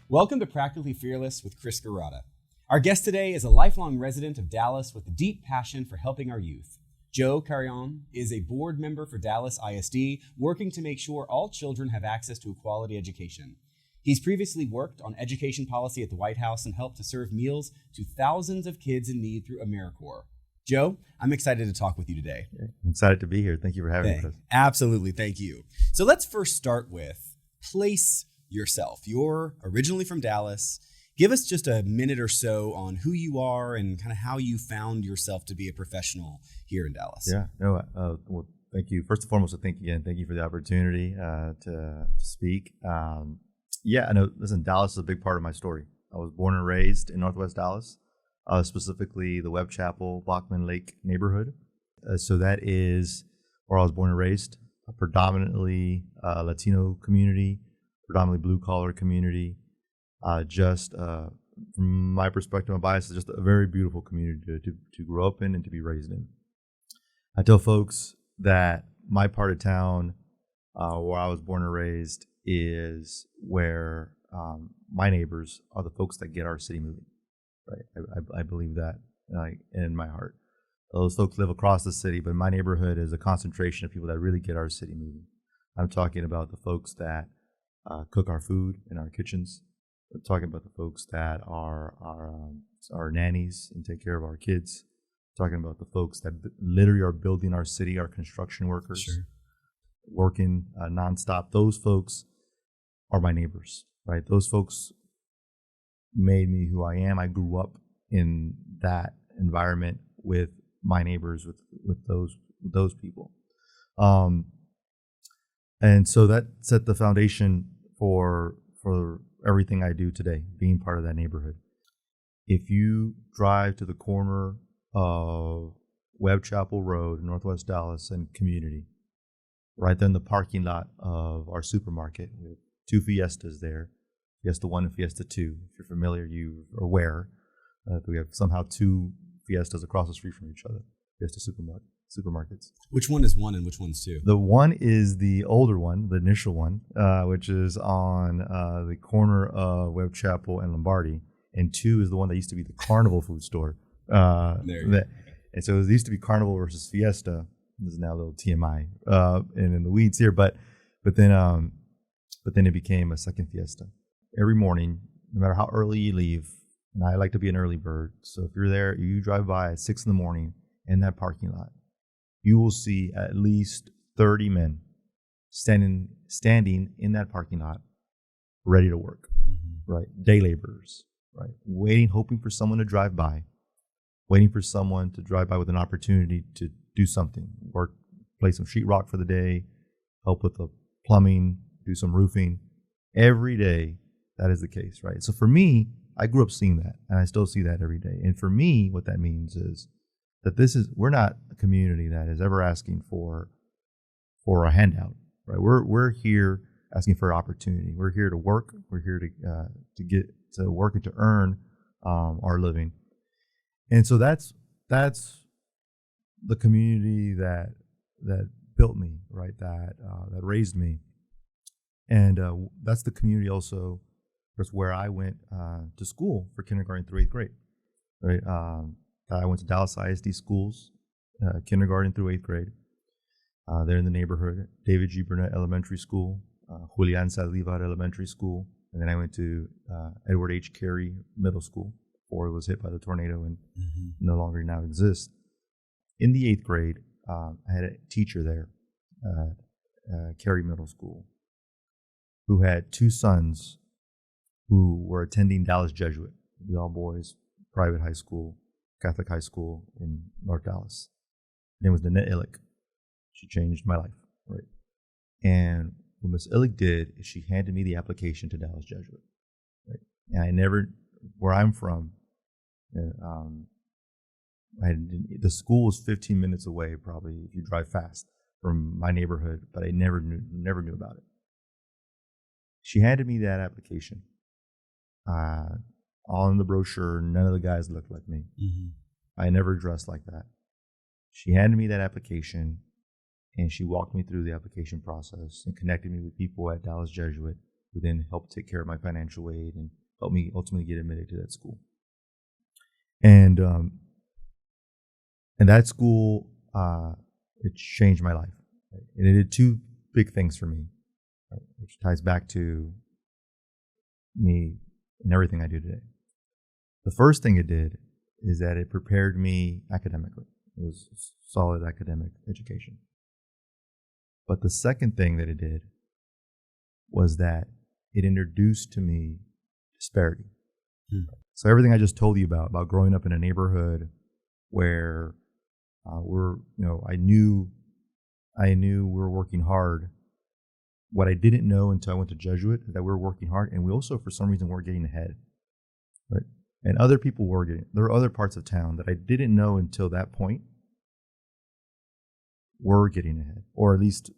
Welcome to Practically Fearless with Chris Girata. Our guest today is a lifelong resident of Dallas with a deep passion for helping our youth. Joe Carreon is a board member for Dallas ISD, working to make sure all children have access to a quality education. He's previously worked on education policy at the White House and helped to serve meals to thousands of kids in need through AmeriCorps. Joe, I'm excited to talk with you today. I'm excited to be here. Thank you for having me, Chris. Absolutely, thank you. So let's first start with place yourself. You're originally from Dallas. Give us just a minute or so on who you are and kind of how you found yourself to be a professional here in Dallas. Well, thank you. First and foremost, thank you for the opportunity to speak. I know. Listen, Dallas is a big part of my story. I was born and raised in Northwest Dallas, specifically the Webb Chapel, Bachman Lake neighborhood. So that is where I was born and raised. A predominantly Latino community, predominantly blue collar community. From my perspective and bias, it's just a very beautiful community to grow up in and to be raised in. I tell folks that my part of town, where I was born and raised, is where my neighbors are the folks that get our city moving. Right, I believe that in my heart. Those folks live across the city, but my neighborhood is a concentration of people that really get our city moving. I'm talking about the folks that cook our food in our kitchens. I'm talking about the folks that are our nannies and take care of our kids. I'm talking about the folks that literally are building our city, our construction workers, working nonstop. Those folks are my neighbors, right? Those folks made me who I am. I grew up in that environment with my neighbors, with those people, and so that set the foundation for everything I do today, being part of that neighborhood. If you drive to the corner of Webb Chapel Road, Northwest Dallas, and Community, right there in the parking lot of our supermarket, we have two Fiestas there, Fiesta 1 and Fiesta 2. If you're familiar, you are aware that we have somehow two Fiestas across the street from each other, Fiesta supermarkets. Which one is one and which one's two? The one is the older one, the initial one, which is on the corner of Webb Chapel and Lombardi. And 2 is the one that used to be the Carnival food store. And so it used to be Carnival versus Fiesta. This is now a little TMI and in the weeds here. But then it became a second Fiesta. Every morning, no matter how early you leave, and I like to be an early bird. So if you're there, you drive by at 6 a.m. in that parking lot, you will see at least 30 men standing in that parking lot, ready to work, right? Day laborers, right? Waiting, hoping for someone to drive by, waiting for someone to drive by with an opportunity to do something, work, play some sheetrock for the day, help with the plumbing, do some roofing. Every day, that is the case, right? So for me, I grew up seeing that, and I still see that every day. And for me, what that means is that we're not a community that is ever asking for a handout, right? We're here asking for opportunity. We're here to work. We're here to get to work and to earn our living. And so that's the community that built me, right? That raised me, and that's the community also. That's where I went to school for kindergarten through 8th grade, right? I went to Dallas ISD schools, kindergarten through 8th grade. There in the neighborhood, David G. Burnett Elementary School, Julian Saldivar Elementary School, and then I went to Edward H. Carey Middle School before it was hit by the tornado and no longer now exists. In the 8th grade, I had a teacher there at Carey Middle School who had 2 sons who were attending Dallas Jesuit, the all-boys private high school, Catholic high school in North Dallas. Her name was Nanette Illick. She changed my life, right? And what Miss Illick did is she handed me the application to Dallas Jesuit, right? And where I'm from, the school was 15 minutes away, probably if you drive fast from my neighborhood, but I never knew about it. She handed me that application. All in the brochure, none of the guys looked like me. I never dressed like that. She handed me that application, and she walked me through the application process and connected me with people at Dallas Jesuit who then helped take care of my financial aid and helped me ultimately get admitted to that school. And that school, it changed my life. Right? And it did two big things for me, right? Which ties back to me and everything I do today. The first thing it did is that it prepared me academically. It was solid academic education. But the second thing that it did was that it introduced to me disparity. So everything I just told you about growing up in a neighborhood where I knew we were working hard. What I didn't know until I went to Jesuit is that we were working hard, and we also, for some reason, weren't getting ahead. Right? And other people were getting. There were other parts of town that I didn't know until that point were getting ahead, or at least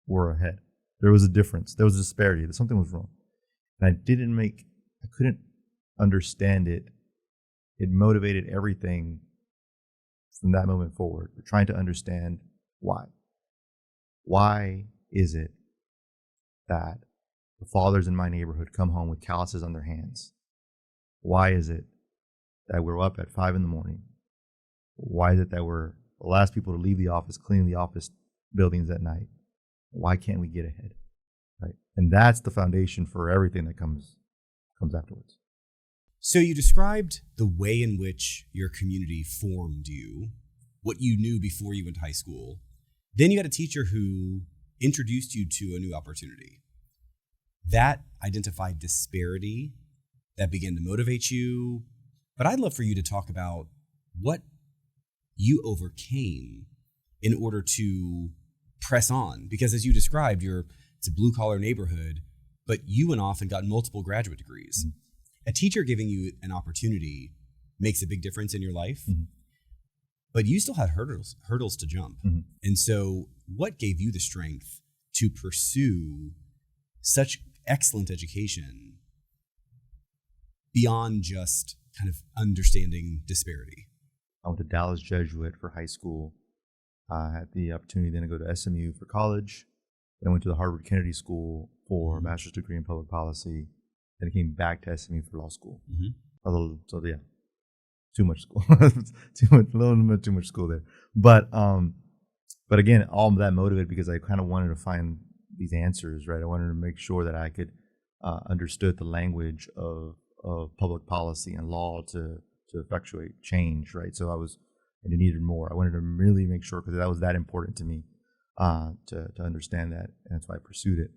were ahead. There was a difference. There was a disparity. That something was wrong, and I couldn't understand it. It motivated everything from that moment forward. We're trying to understand why. Why is it that the fathers in my neighborhood come home with calluses on their hands? Why is it that we're up at 5 a.m? Why is it that we're the last people to leave the office, cleaning the office buildings at night? Why can't we get ahead? Right? And that's the foundation for everything that comes afterwards. So you described the way in which your community formed you, what you knew before you went to high school. Then you had a teacher who introduced you to a new opportunity. That identified disparity, that began to motivate you. But I'd love for you to talk about what you overcame in order to press on. Because as you described, it's a blue-collar neighborhood, but you went off and got multiple graduate degrees. Mm-hmm. A teacher giving you an opportunity makes a big difference in your life, mm-hmm. but you still had hurdles to jump. Mm-hmm. And so what gave you the strength to pursue such excellent education beyond just kind of understanding disparity? I went to Dallas Jesuit for high school. I had the opportunity then to go to SMU for college. Then I went to the Harvard Kennedy School for a master's degree in public policy. Then I came back to SMU for law school. Mm-hmm. So yeah, too much school, a little bit too much school there. But again, all of that motivated because I kind of wanted to find these answers, right? I wanted to make sure that I could understood the language of public policy and law to effectuate change, right? So I needed more. I wanted to really make sure because that was that important to me to understand that, and that's why I pursued it.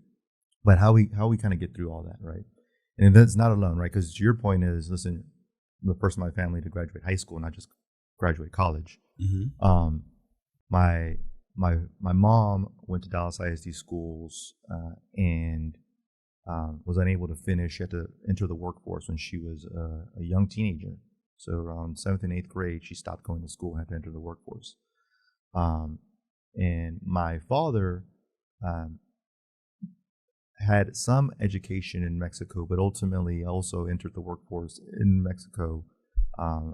But how we kind of get through all that, right? And that's not alone, right? Because your point is, listen, I'm the first in my family to graduate high school, not just graduate college. Mm-hmm. My mom went to Dallas ISD schools and was unable to finish. She had to enter the workforce when she was a young teenager. So around 7th and 8th grade, she stopped going to school and had to enter the workforce. And my father had some education in Mexico, but ultimately also entered the workforce in Mexico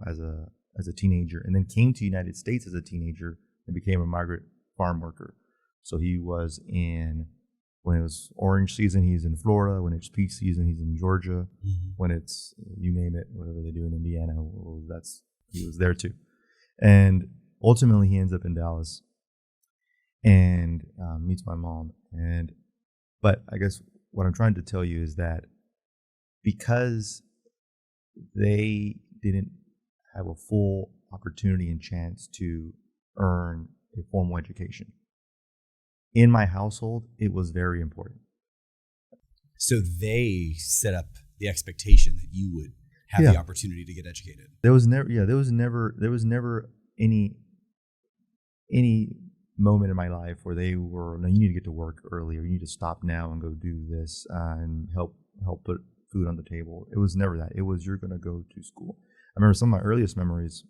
as a teenager, and then came to the United States as a teenager and became a migrant farm worker. So he was when it was orange season, he's in Florida. When it's peach season, he's in Georgia. Mm-hmm. When it's, you name it, whatever they do in Indiana, he was there too. And ultimately he ends up in Dallas and meets my mom. But I guess what I'm trying to tell you is that because they didn't have a full opportunity and chance to earn a formal education, in my household, it was very important. So they set up the expectation that you would have the opportunity to get educated. There was never any moment in my life where they were, no, you need to get to work early, or you need to stop now and go do this and help put food on the table. It was never that. It was, you're going to go to school. I remember some of my earliest memories,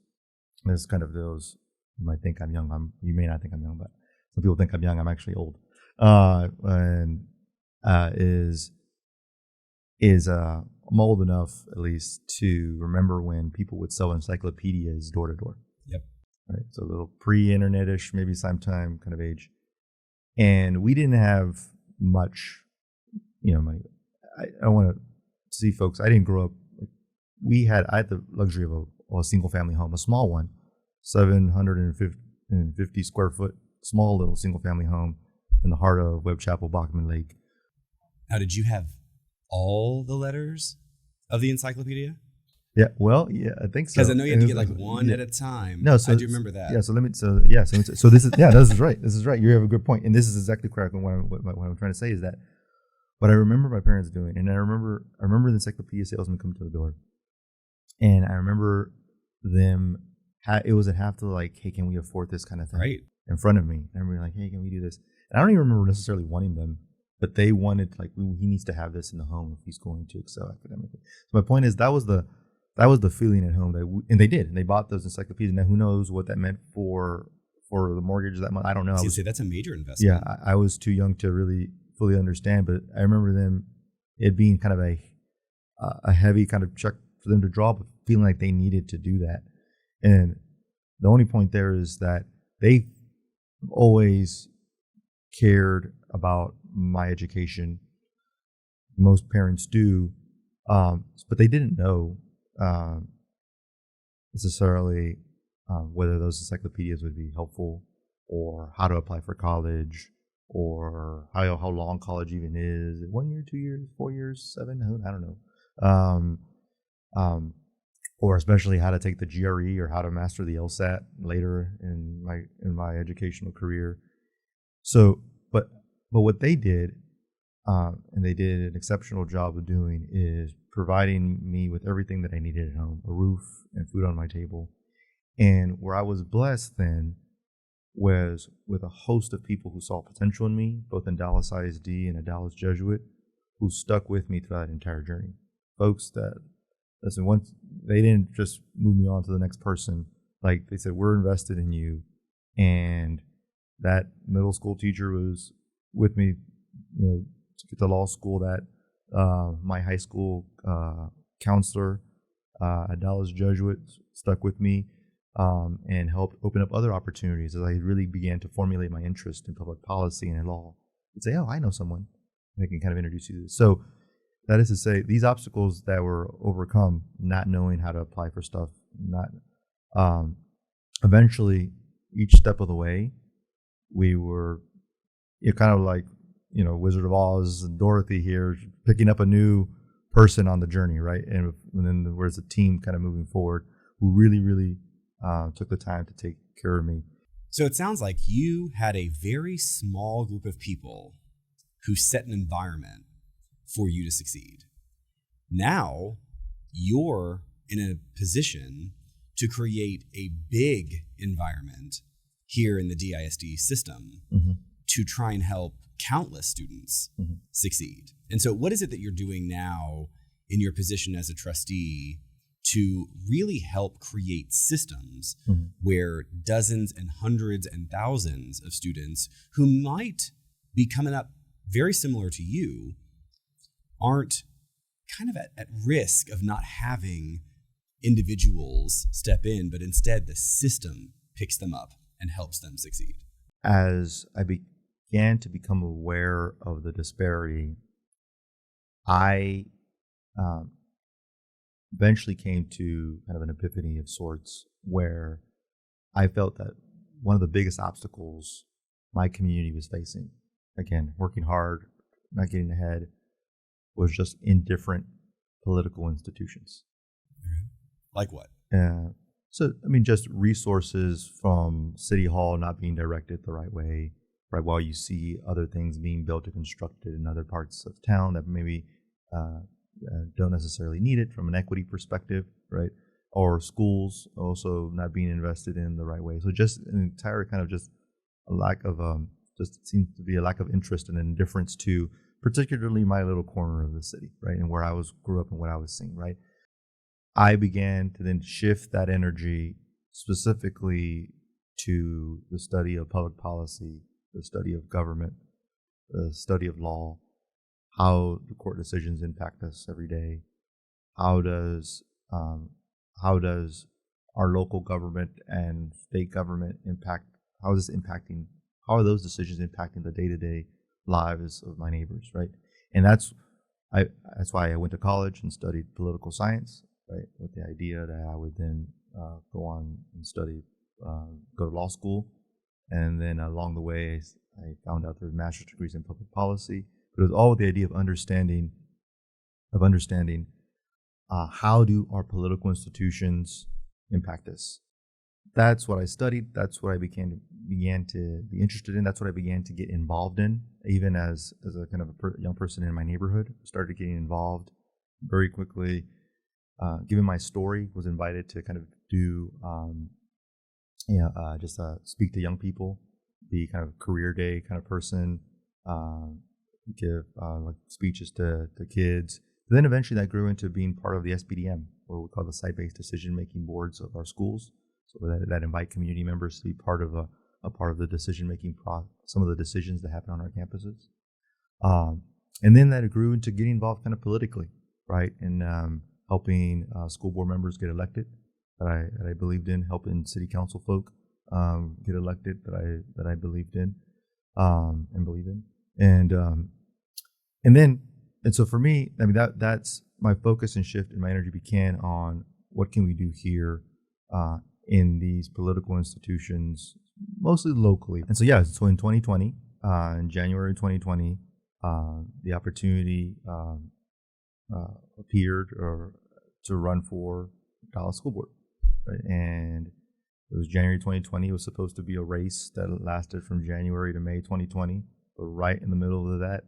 and it's kind of those, you might think I'm young. You may not think I'm young, but some people think I'm young. I'm actually old. I'm old enough, at least, to remember when people would sell encyclopedias door to door. Yep. Right. So a little pre-internet-ish, maybe sometime kind of age. And we didn't have much, money. I want to see folks. I didn't grow up. I had the luxury of a single family home, a small one, 750 square foot, small little single family home in the heart of Webb Chapel, Bachman Lake. Now, did you have all the letters of the encyclopedia? Yeah, well, yeah, I think so. Because I know you had to get like one at a time. No, so I do remember that. Yeah, so this is this is right. This is right. You have a good point, and this is exactly correct. What I'm trying to say is that what I remember my parents doing, and I remember the encyclopedia salesman come to the door, and I remember them. It was at half to like, hey, can we afford this kind of thing? Right. In front of me, and I remember like, hey, can we do this? And I don't even remember necessarily wanting them, but they wanted like, he needs to have this in the home if he's going to excel academically. So my point is that was the feeling at home and they did, and they bought those encyclopedias. Now who knows what that meant for the mortgage that month? I don't know. Say that's a major investment. Yeah, I was too young to really fully understand, but I remember it being kind of a heavy kind of check for them to draw, but feeling like they needed to do that. And the only point there is that they always cared about my education. Most parents do, but they didn't know necessarily whether those encyclopedias would be helpful, or how to apply for college, or how long college even is. 1 year, 2 years, 4 years, 7? I don't know. Or especially how to take the GRE or how to master the LSAT later in my educational career. So, but what they did, and they did an exceptional job of doing, is providing me with everything that I needed at home: a roof and food on my table. And where I was blessed then was with a host of people who saw potential in me, both in Dallas ISD and a Dallas Jesuit, who stuck with me through that entire journey. Folks that, listen, once they didn't just move me on to the next person, like they said, we're invested in you. And that middle school teacher was with me, to get to law school. That my high school counselor at Dallas Jesuit stuck with me and helped open up other opportunities as I really began to formulate my interest in public policy and in law. I'd say, oh, I know someone. And they can kind of introduce you to this. So that is to say, these obstacles that were overcome, not knowing how to apply for stuff, not eventually, each step of the way, we were kind of like, Wizard of Oz and Dorothy here, picking up a new person on the journey, right? And then there's a team kind of moving forward who really, really took the time to take care of me. So it sounds like you had a very small group of people who set an environment for you to succeed. Now you're in a position to create a big environment here in the DISD system to try and help countless students succeed. And so what is it that you're doing now in your position as a trustee to really help create systems where dozens and hundreds and thousands of students who might be coming up very similar to you aren't kind of at risk of not having individuals step in, but instead the system picks them up and helps them succeed? As I began to become aware of the disparity, I eventually came to kind of an epiphany of sorts, where I felt that one of the biggest obstacles my community was facing, again, working hard, not getting ahead, was just indifferent political institutions. Like what? So, just resources from City Hall not being directed the right way, right? While you see other things being built or constructed in other parts of town that maybe don't necessarily need it from an equity perspective, right? Or schools also not being invested in the right way. So just an entire kind of just a lack of, just seems to be a lack of interest and indifference to particularly my little corner of the city, right? And where I grew up and what I was seeing, right? I began to then shift that energy specifically to the study of public policy, the study of government, the study of law, how the court decisions impact us every day. How does our local government and state government impact? How are those decisions impacting the day-to-day lives of my neighbors, right? And that's I that's why I went to college and studied political science, right, with the idea that I would then go on and study, go to law school, and then along the way I found out there were master's degrees in public policy. But it was all with the idea of understanding how do our political institutions impact us. That's what I studied. That's what I began to be interested in. That's what I began to get involved in, even as a kind of young person in my neighborhood. Started getting involved very quickly. Given my story, was invited to kind of do, just speak to young people, be kind of career day kind of person, give like speeches to kids. But then eventually that grew into being part of the SBDM, or we call the site-based decision-making boards of our schools. So that invite community members to be part of a part of the decision-making process, some of the decisions that happen on our campuses. And then that grew into getting involved kind of politically, right? And helping school board members get elected that I believed in, helping city council folk get elected that I believed in and believe in. And so for me, I mean, that's my focus and shift and my energy began on what can we do here in these political institutions, mostly locally. And so, so in 2020, in January 2020, the opportunity appeared to run for Dallas School Board. Right? And it was January 2020. It was supposed to be a race that lasted from January to May 2020. But right in the middle of that,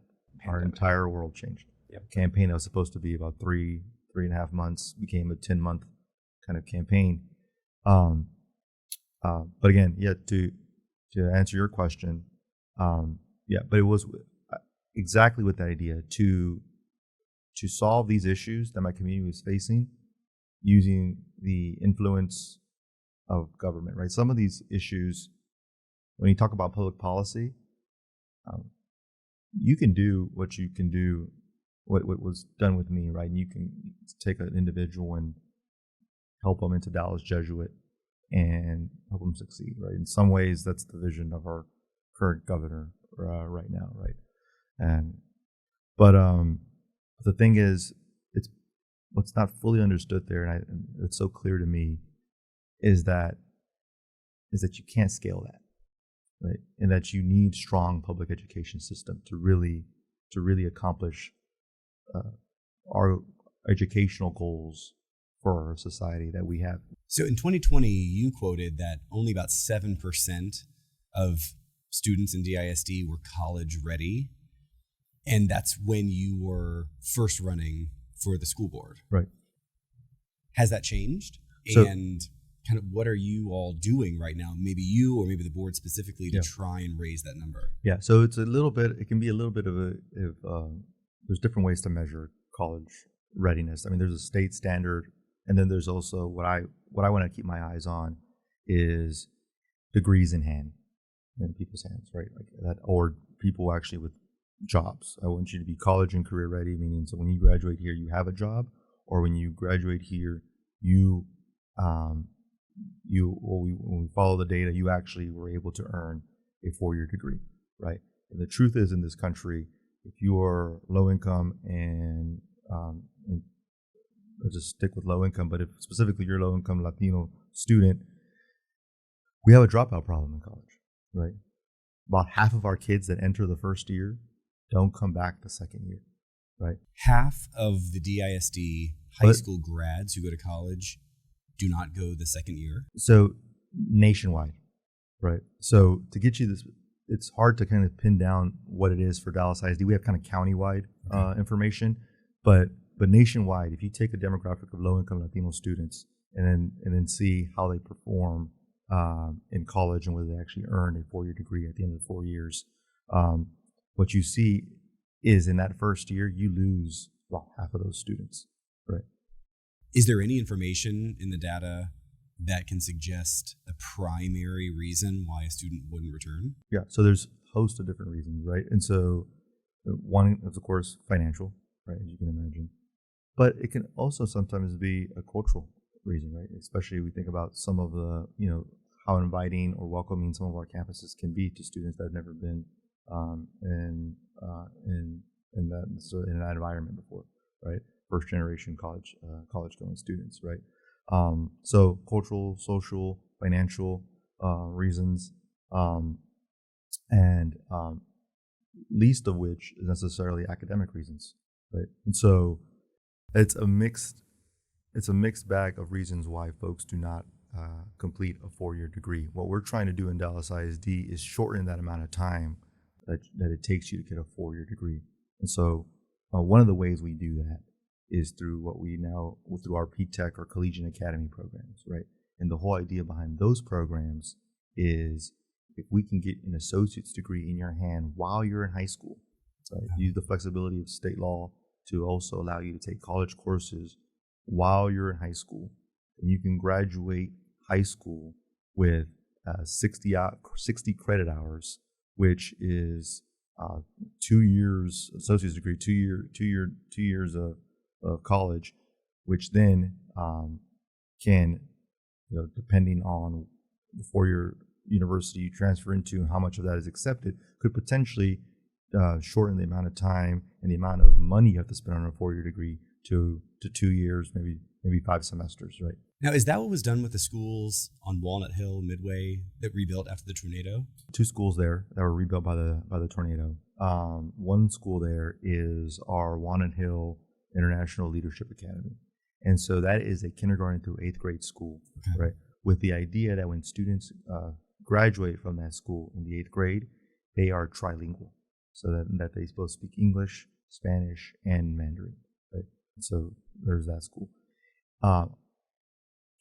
our entire world changed. Yep. Campaign that was supposed to be about 3.5 months became a 10-month kind of campaign. But again, to answer your question, but it was exactly with that idea to solve these issues that my community was facing using the influence of government, right? Some of these issues, when you talk about public policy, you can do what you can do, what was done with me, right? And you can take an individual and help them into Dallas Jesuit and help them succeed, right? In some ways, that's the vision of our current governor right now, right? But the thing is, it's what's not fully understood there, and it's so clear to me, is that you can't scale that, right? And that you need strong public education system to really accomplish our educational goals for our society that we have. So in 2020, you quoted that only about 7% of students in DISD were college ready. And that's when you were first running for the school board. Right. Has that changed? So, and kind of what are you all doing right now? Maybe you or maybe the board specifically to try and raise that number. Yeah. So it can be a little bit of there's different ways to measure college readiness. I mean, there's a state standard, and then there's also what I want to keep my eyes on is degrees in people's hands, right? Like that, or people actually with jobs. I want you to be college and career ready, meaning so when you graduate here, you have a job, or when you graduate here, when we follow the data, you actually were able to earn a 4-year degree, right? And the truth is, in this country, if you are low income and let's just stick with low income, but if specifically you're a low income Latino student, we have a dropout problem in college, right? About half of our kids that enter the first year don't come back the second year, right? Half of the DISD high school grads who go to college do not go the second year. So nationwide, right? So to get you this, it's hard to kind of pin down what it is for Dallas ISD. We have kind of countywide information, but nationwide, if you take a demographic of low-income Latino students and then see how they perform in college and whether they actually earn a 4-year degree at the end of the 4 years, what you see is in that first year, you lose about half of those students, right? Is there any information in the data that can suggest a primary reason why a student wouldn't return? Yeah, so there's a host of different reasons, right? And so one is, of course, financial, right, as you can imagine. But it can also sometimes be a cultural reason, right? Especially if we think about some of the, how inviting or welcoming some of our campuses can be to students that have never been in in that environment before, right? First generation college going students, right? So cultural, social, financial reasons, and least of which is necessarily academic reasons, right? And so it's a mixed bag of reasons why folks do not complete a 4-year degree. What we're trying to do in Dallas ISD is shorten that amount of time that it takes you to get a 4-year degree. And so one of the ways we do that is through through our P-Tech or Collegiate Academy programs, right? And the whole idea behind those programs is if we can get an associate's degree in your hand while you're in high school, right? Use the flexibility of state law to also allow you to take college courses while you're in high school. And you can graduate high school with 60 credit hours, which is 2 years associate's degree, 2 years of college, which then can, depending on the 4-year university you transfer into and how much of that is accepted, could potentially shorten the amount of time and the amount of money you have to spend on a 4-year degree to 2 years, maybe 5 semesters, right? Now, is that what was done with the schools on Walnut Hill, Midway, that rebuilt after the tornado? 2 schools there that were rebuilt by the tornado. One school there is our Walnut Hill International Leadership Academy. And so that is a kindergarten through 8th grade school, okay, right? With the idea that when students graduate from that school in the 8th grade, they are trilingual. So that they both speak English, Spanish, and Mandarin, right? So there's that school.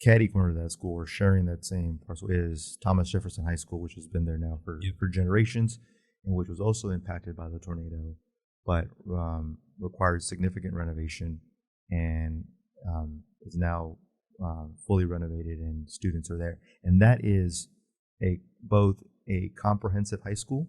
Caddy corner of that school, or sharing that same parcel, is Thomas Jefferson High School, which has been there now for generations, and which was also impacted by the tornado, but required significant renovation and is now fully renovated, and students are there. And that is both a comprehensive high school,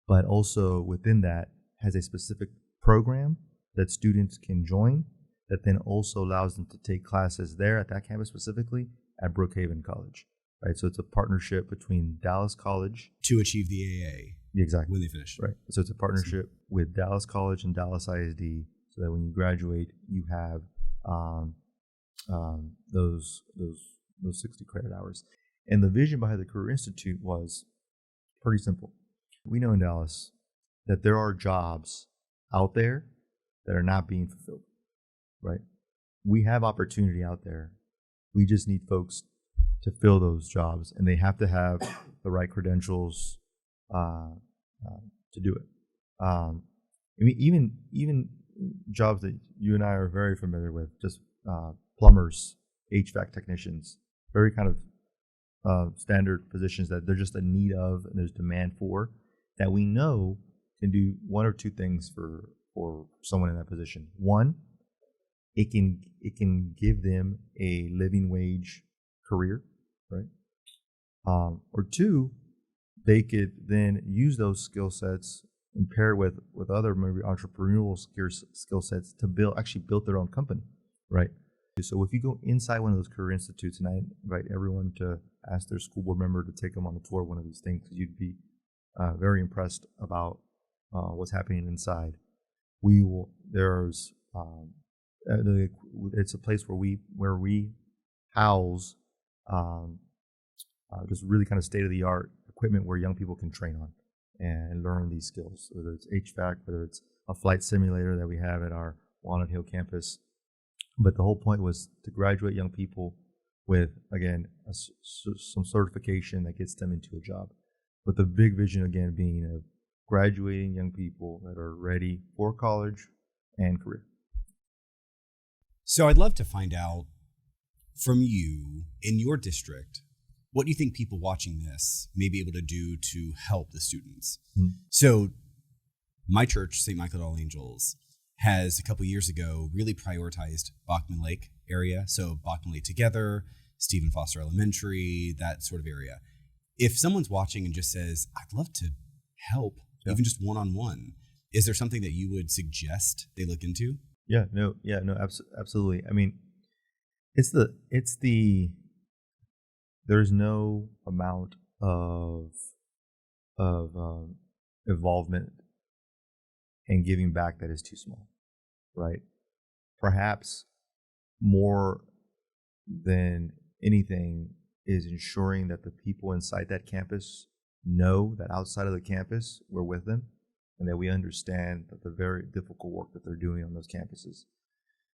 but also within that has a specific program that students can join that then also allows them to take classes there at that campus specifically at Brookhaven College, right? So it's a partnership between Dallas College to achieve the AA. Exactly. When they finish. Right. So it's a partnership with Dallas College and Dallas ISD, so that when you graduate, you have those 60 credit hours. And the vision behind the Career Institute was pretty simple. We know in Dallas that there are jobs out there that are not being fulfilled, right? We have opportunity out there. We just need folks to fill those jobs, and they have to have the right credentials to do it. I mean, even jobs that you and I are very familiar with, just plumbers, HVAC technicians, very kind of standard positions that there's just a need of and there's demand for, that we know can do one or two things for someone in that position. One, it can give them a living wage career, right? Or two, they could then use those skill sets and pair with other maybe entrepreneurial skill sets to build their own company, right? So if you go inside one of those career institutes, and I invite everyone to ask their school board member to take them on a tour of one of these things, because you'd be very impressed about what's happening inside. It's a place where we house just really kind of state-of-the-art equipment where young people can train on and learn these skills, whether it's HVAC, whether it's a flight simulator that we have at our Walnut Hill campus. But the whole point was to graduate young people with, again, some certification that gets them into a job. But the big vision, again, being of graduating young people that are ready for college and career. So I'd love to find out from you, in your district, what do you think people watching this may be able to do to help the students? Mm-hmm. So my church, St. Michael All Angels, has a couple years ago really prioritized Bachman Lake area. So Bachman Lake Together, Stephen Foster Elementary, that sort of area. If someone's watching and just says, I'd love to help, even just one-on-one, is there something that you would suggest they look into? Absolutely. I mean, there's no amount of involvement and giving back that is too small, right? Perhaps more than anything is ensuring that the people inside that campus know that outside of the campus, we're with them and that we understand that the very difficult work that they're doing on those campuses.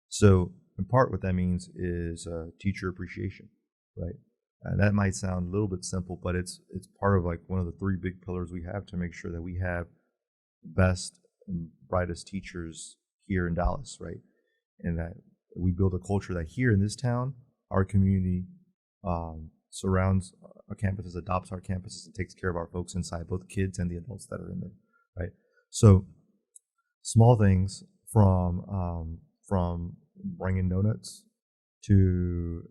So in part, what that means is teacher appreciation, right? That might sound a little bit simple, but it's part of like one of the three big pillars we have to make sure that we have the best and brightest teachers here in Dallas, right? And that we build a culture that here in this town, our community surrounds our campuses, adopts our campuses, and takes care of our folks inside, both kids and the adults that are in there, right? So small things from bringing donuts to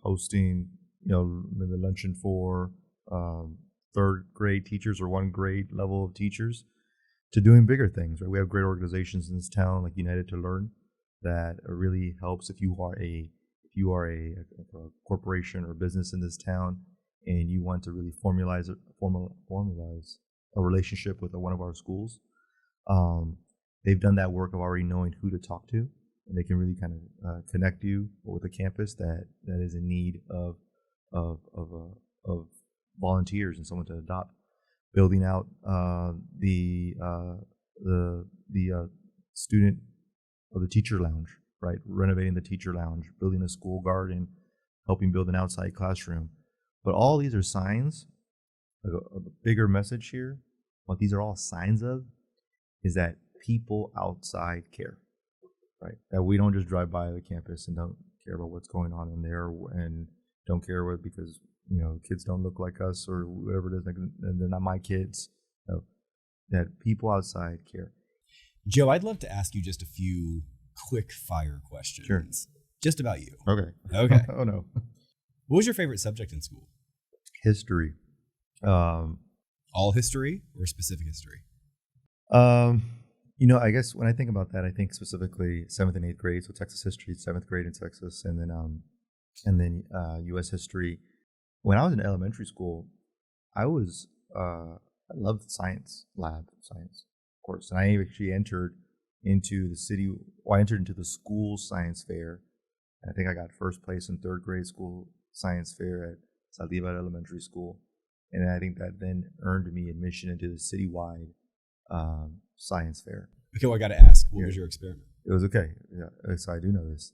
hosting, maybe luncheon for third grade teachers or one grade level of teachers, to doing bigger things, right? We have great organizations in this town like United to Learn that really helps if you are a corporation or business in this town and you want to really formalize a relationship with one of our schools. They've done that work of already knowing who to talk to, and they can really kind of connect you with a campus that is in need of volunteers and someone to adopt. Building out the student or the teacher lounge, right? Renovating the teacher lounge, building a school garden, helping build an outside classroom. But all these are signs of a bigger message here. What these are all signs of is that people outside care, right? That we don't just drive by the campus and don't care about what's going on in there and don't care what because kids don't look like us or whatever it is, and they're not my kids. No, that people outside care. Joe, I'd love to ask you just a few quick fire questions. Sure. Just about you. Okay. Oh no. What was your favorite subject in school? History. All history or specific history? I guess when I think about that, I think specifically 7th and 8th grade. So Texas history, 7th grade in Texas, and then U.S. history. When I was in elementary school, I loved science lab, science course, and I actually entered into the school science fair. And I think I got first place in 3rd grade school science fair at Saldívar Elementary School, and I think that then earned me admission into the citywide science fair. Okay, well, I got to ask, what was your experiment? It was okay. Yeah, so I do know this.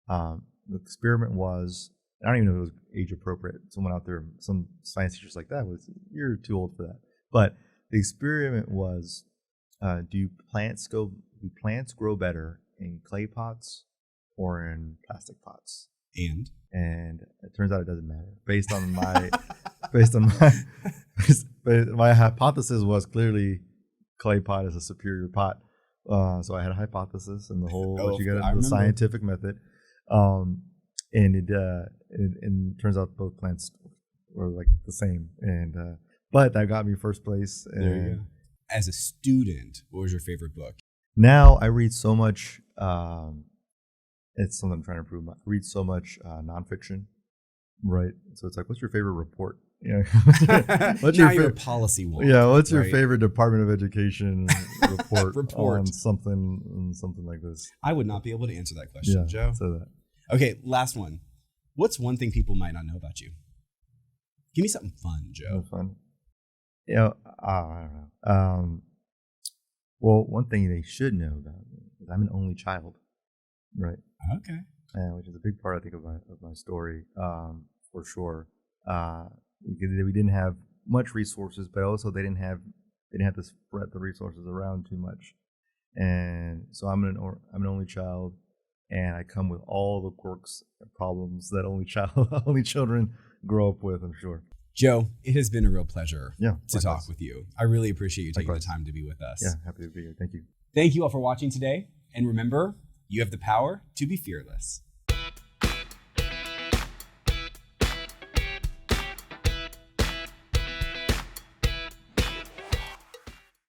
The experiment was, I don't even know if it was age appropriate. Someone out there, some science teachers like that was, you're too old for that. But the experiment was, do plants grow better in clay pots or in plastic pots? And it turns out it doesn't matter. My hypothesis was clearly clay pot is a superior pot. So I had a hypothesis and the whole the scientific method. And it turns out both plants were like the same. And but that got me first place. And there you go. As a student, what was your favorite book? Now I read so much. It's something I'm trying to improve. I read so much nonfiction, right? So it's like, what's your favorite report? What's your favorite policy one? Yeah, what's your favorite Department of Education report on something like this? I would not be able to answer that question, Joe. So that. Okay, last one. What's one thing people might not know about you? Give me something fun, Joe. Fun. I don't know. Well, one thing they should know about me is I'm an only child, right? Okay. Which is a big part, I think, of my story, for sure. We didn't have much resources, but also they didn't have to spread the resources around too much, and so I'm an only child, and I come with all the quirks and problems that only children grow up with, I'm sure. Joe, it has been a real pleasure to talk likewise. with you. I really appreciate you taking Likewise. the time to be with us. Yeah, happy to be here. Thank you. Thank you all for watching today, and remember, you have the power to be fearless.